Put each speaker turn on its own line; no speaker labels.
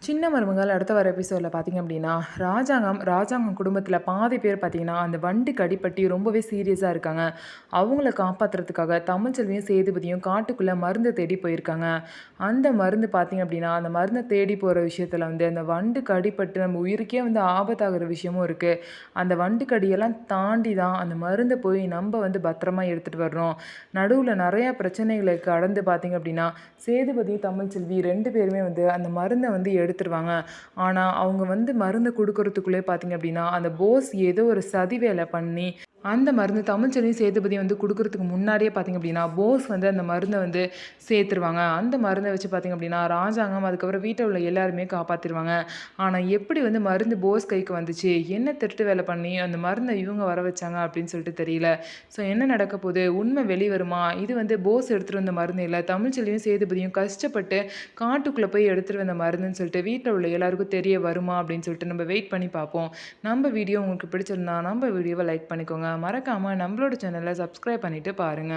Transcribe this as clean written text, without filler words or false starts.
சின்ன மருமகள் அடுத்த வர எபிசோடில் பார்த்தீங்க அப்படின்னா, ராஜாங்கம் குடும்பத்தில பாதி பேர் பார்த்தீங்கன்னா, அந்த வண்டுக்கு அடிபட்டு ரொம்பவே சீரியஸா இருக்காங்க. அவங்கள காப்பாத்துறதுக்காக தமிழ்ச்செல்வியும், சேதுபதியும் காட்டுக்குள்ள மருந்து தேடி போயிருக்காங்க. அந்த மருந்து பார்த்தீங்க அப்படின்னா, அந்த மருந்த தேடி போற விஷயத்தில வந்து அந்த வண்டுக்கு அடிபட்டு நம்ம உயிருக்கே வந்து ஆபத்தாகிற விஷயமும் இருக்கு. அந்த வண்டு கடியெல்லாம் தாண்டி தான் அந்த மருந்த போய் நம்ப வந்து பத்திரமா எடுத்துட்டு வரணும். நடுவுல நெறையா பிரச்சனைகள கடந்து பார்த்தீங்க அப்படின்னா, சேதுபதி, தமிழ்ச்செல்வி 2 பேருமே வந்து அந்த மருந்த வந்து எடுத்துருவாங்க. ஆனா, அவங்க வந்து மருந்து குடுக்குறதுக்குள்ளே பார்த்தீங்க அப்படின்னா, அந்த போஸ் ஏதோ ஒரு சதி வேல பண்ணி அந்த மருந்து தமிழ்ச்செல்வியும், சேதுபதியும் வந்து குடுக்குறதுக்கு முன்னாடியே பார்த்தீங்க அப்படின்னா, போஸ் வந்து அந்த மருந்த வந்து சேர்த்துருவாங்க. அந்த மருந்த வச்சு பார்த்தீங்க அப்படின்னா, ராஜாங்கம் அதுக்கப்புறம் வீட்ல உள்ள எல்லாருமே காப்பாத்திருவாங்க. ஆனா, எப்படி வந்து மருந்து போஸ் கைக்கு வந்துச்சு? என்ன திருட்டு வேல பண்ணி அந்த மருந்த இவங்க வர வச்சாங்க அப்படின்னு சொல்லிட்டு தெரியல. ஸோ என்ன நடக்க போது? உண்மை வெளிவருமா? இது வந்து போஸ் எடுத்துட்டு வந்த மருந்து இல்ல. தமிழ்ச்செல்வியும், சேதுபதியும் கஷ்டப்பட்டு காட்டுக்குள்ள போய் எடுத்துட்டு வந்த மருந்துன்னு சொல்லிட்டு வீட்ல உள்ள எல்லாருக்கும் தெரிய வருமா? அப்படின்னு சொல்லிட்டு நம்ம வெயிட் பண்ணி பார்ப்போம். நம்ம வீடியோ உங்களுக்கு பிடிச்சிருந்தா நம்ம வீடியோவ லைக் பண்ணிக்கோங்க. மறக்காம நம்மளோட சேனலை சப்ஸ்கிரைப் பண்ணிட்டு பாருங்க.